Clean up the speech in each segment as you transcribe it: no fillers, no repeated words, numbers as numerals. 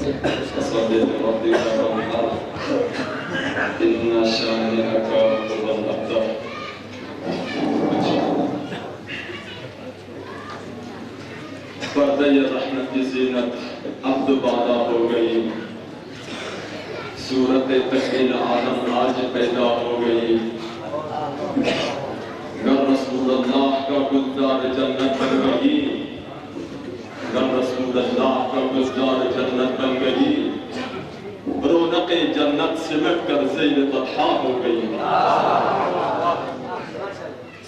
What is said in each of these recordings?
فصل لربك وانحر إن شانئك هو الأبتر. पर्दे रहमत की ज़ीनत अब दोबारा हो गई, सूरत तकमील आदम आज पैदा हो गई। गर रसूलुल्लाह का गुलजार जन्नत बन गई, गर रसूलुल्लाह का गुलजार जन्नत बन गई। रौनक जन्नत सिमट कर ज़ैल तथा हो गई।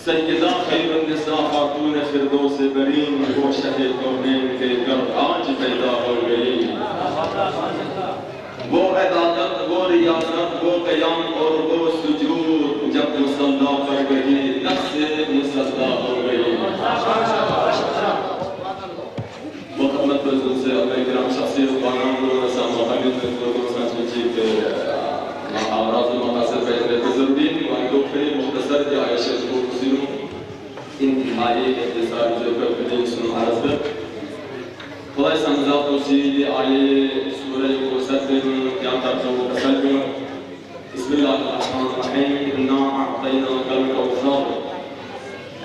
सैयदा खैरुन्निसा खातून फिरदौस बरीन वो शहे कौनैन के घर आज पैदा हो गई। वो इबादत, वो रियाज़त, वो क़याम और वो सुजूद जब मुसल्ला पर गई, नफ्से मुसल्ला हो गई। मोहम्मद रसूल से अपने किराम शख्सियत बानाम को रसामा खलील में लोगों से पूछी कि आराज़ मक़ासिद बैन बुज़ुर्गीन वाइदो पे मुख्तसर के आयशे को कुसिनु इंतहाई इख्तिसार जो कर कदीम सुन अर्ज़ कर खुदा समझा तो सी आये सूरज को सत्य क्या तरजो तसल्लुम बिस्मिल्लाहिर्रहमानिर्रहीम इन्ना अअतैनाकल कौसर।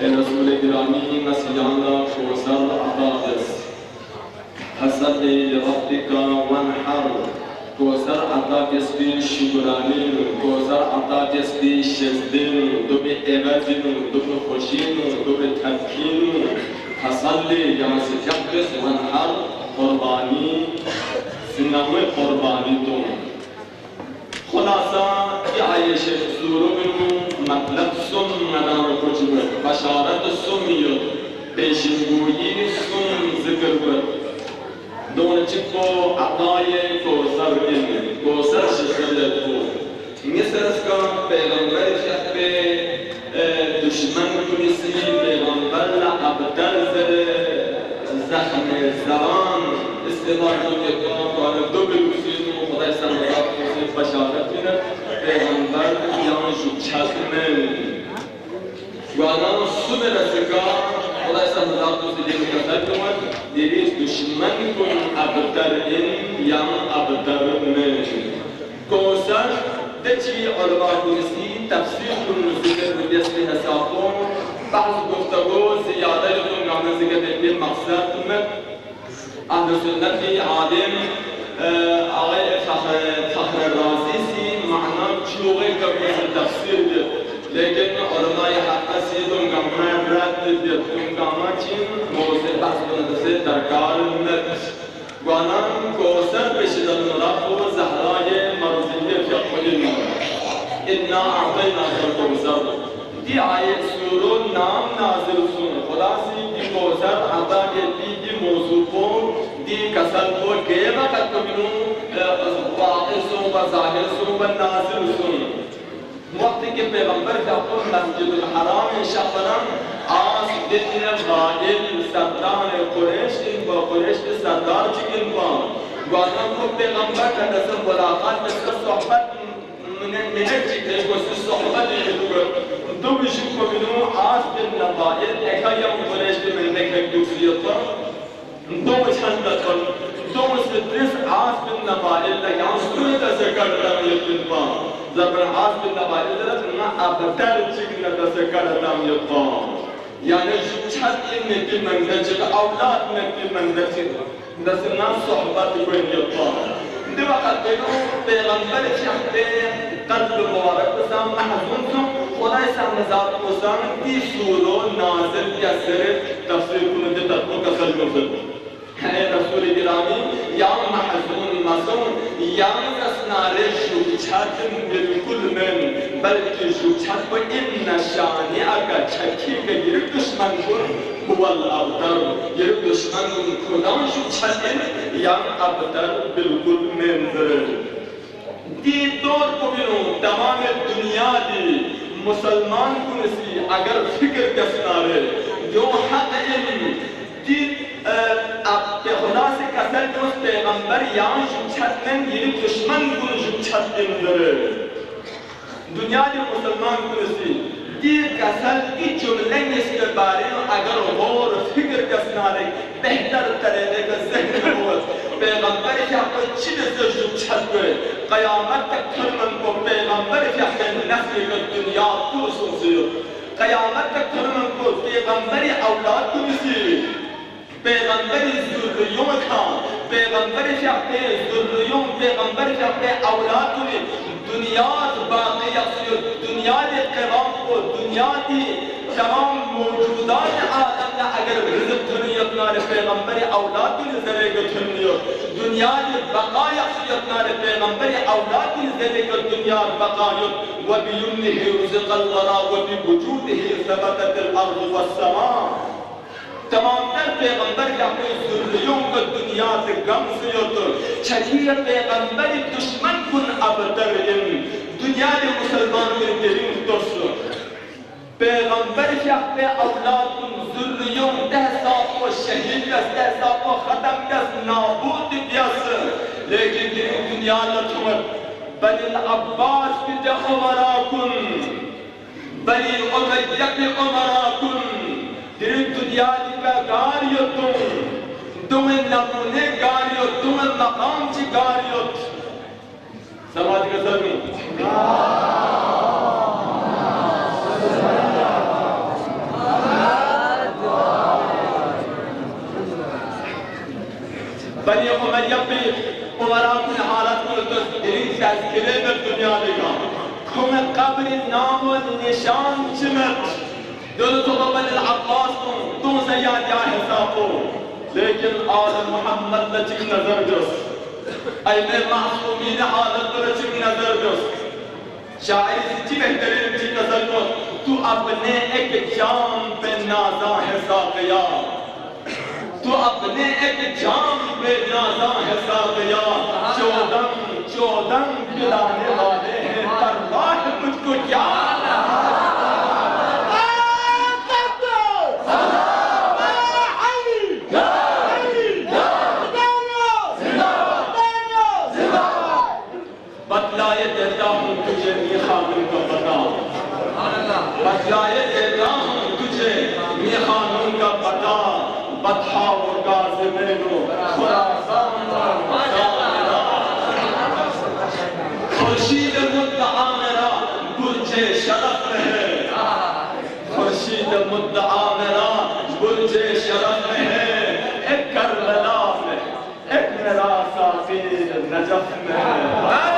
ए रसूल गिरामी नसियाना कौसर अता दस फसल्लि लिरब्बिका वन्हर। कौसर अता किसकी शुक्रानी, कौसर अता किसकी शज़दिन, दुबे एवज़िन, दुबे खुशीन, दुबे थकीन। फसल्लि यहाँ से जब्बिस वन्हर कुर्बानी, सिनामे कुर्बानी तुम। खुलासा क्या ये शेख सूरों में मतलब सुन मनार कुछ बशारत सुन यो पेशिंगोई सुन जिक्र कर दोनों चिपको अताये को सर इन को सर शिशलत को मिस्र का पैगंबर शक्के दुश्मन कुनिसी पैगंबर अबतर ज़ख्म ज़बान इस्तेमाल के कौन दो बिल्कुल खुदा समझा से बशारत में पैगंबर यहाँ शुच्छात में वाला सुबह रज़का खुदा समझा तो से लेकर तकमल ये दुश्मन को अबतर इन यहाँ अबतर में कौसर दची उलमा को इसी तफसीर को ज़िक्र बिस्म हसाबों बाज़ गुफ्तगू ज़ियादा जो तुम गाने ज़िक्र देते मक़सद में अहले सुन्नत के आलिम आगे फ़ख्र राज़ी सी माना चूगे कभी से तफसीर दे लेकिन उलमाए हक़ से तुम गाना रद्द दे तुम गाना चीन मौज़े बाज़ बंद से दरकार नत गाना कौसर बेशदल मुराक़ब ज़हराए मर्ज़िये फ़क़ुलिन इन्ना अअतैनाकल कौसर। ये आयत सूरो नाम नाज़िल सुन खुदा सी की कौसर अता के दी मौजू को दी कसर को के वक़्त कबिनु वाक़िअ सुन व ज़ाहिर सुन व नाज़िल सुन वक्त के पैगंबर का खुद मस्जिदुल हराम शफ़रम आस दिन वाइल सरदार कुरैश इन व कुरैश के सरदार चिकन पान वाना को पैगंबर का नज़र मुलाकात में सोहबत मिनट चिकन को सोहबत दो विषय को बिनु आस दिन वाइल एक यम कुरैश के मिलने के दूसरी पर दो चंद पर दो सिद्रिस आस दिन वाइल यहाँ सुने का ज़िक्र करना यकीन पान ज़बर आस दिन वाइल ज़रा ना अबतर चिकन का ज़िक्र करना यकीन यानी छत में की मंज़िल चला औलाद में की मंज़िल चला दसना सोहबत को यकीन दो वक़्त बेनो पैगंबर चाहते कल्ब मुबारक साम महज़ून तुम खुदा सामने ज़ात को साम की सूरो नाज़िल या सिर तफसीर को नज़र तक का कल्ब फिर है रसूल गिरामी या महज़ून मासूम या रसनारे शुच्छत बिल्कुल में बल्कि शुच्छत पर इन नशाने अगर छक्की के ये दुश्मन को हुवल अबतर ये दुश्मन खुदा शुच्छत या अबतर बिल्कुल में दी दौर को बिनो तमाम दुनिया दी मुसलमान को नसी अगर फिक्र कसनारे जो हक इल्म दी अब खुदा से कसर जो पैगंबर यहाँ शुच्छत में ये दुश्मन को शुच्छत इंदर दुनिया के मुसलमान को नसी दी कसर की जुमले इसके बारे में अगर गौर फिक्र कसनारे बेहतर तरीके का ज़हन हो पैगंबर क्या कोई चिन्ह से जो छत पे क़यामत तक थर्मन को पैगंबर क्या के नस्ल का दुनिया पुरुषों से क़यामत तक थर्मन को पैगंबरी औलाद को मिसी पैगंबरी ज़ुर्रियों का पैगंबर क्या के ज़ुर्रियों पैगंबर क्या के औलाद को दुनिया बाकी अक्सर दुनिया के क़याम को दुनिया की तमाम मौजूदात आदम ने अगर रिज़्क़ धनी अपना पैगंबर औलाद की ज़रे को धनियो दुनिया के बक़ाय अपना पैगंबर औलाद की ज़रे को दुनिया बक़ायो व बियुम्निहि रुज़क़ल वरा व बिवजूदिहि सबतल अर्ज़ वस्समा तमाम तर पैगंबर का कोई ज़ुर्रियों को दुनिया से गम से तो छठिया पैगंबर दुश्मन कुन अबतर दुनिया के मुसलमानों के दिल तो पैगंबर क्या पे औलाद कुन ज़ुर्रियों दहसा को शहीद दहसा को ख़त्म कस नाबूद बियस लेकिन दुनिया लथमत बनी अब्बास बिद उमरा कुन बनी उमय्या के उमरा कुन दुनिया का गारियो तुम नमूने गारियो तुम मकाम ची गारियो समाज का जरूर बनी उमय्या पे उमरा की हालत को तो दिल तज़किरे में दुनिया लेगा खुम कब्र नाम व निशान चिमत दोनों तो बबल अब्बास को तुम से याद या हिसाबो लेकिन आल मोहम्मद लचिक नजर जोस ऐ में मासूमीन हालत लचिक नजर जोस शायर जी बेहतरीन जी नजर को तू अपने एक जाम पे नाज़ा है साक़िया तू अपने एक जाम पे नाज़ा है साक़िया चौदम पिलाने वाले हैं परवाह मुझको क्या बतलाए देता हूँ तुझे मेखानों का पता बतलाए देता हूँ तुझे मेखानों का पता बता और गाज़ में लो खुर्शीद मुद्दआ मेरा बुर्जे शरफ में है खुर्शीद मुद्दआ मेरा बुर्जे शरफ में है एक करबला में एक मेरा साफिर नजफ में है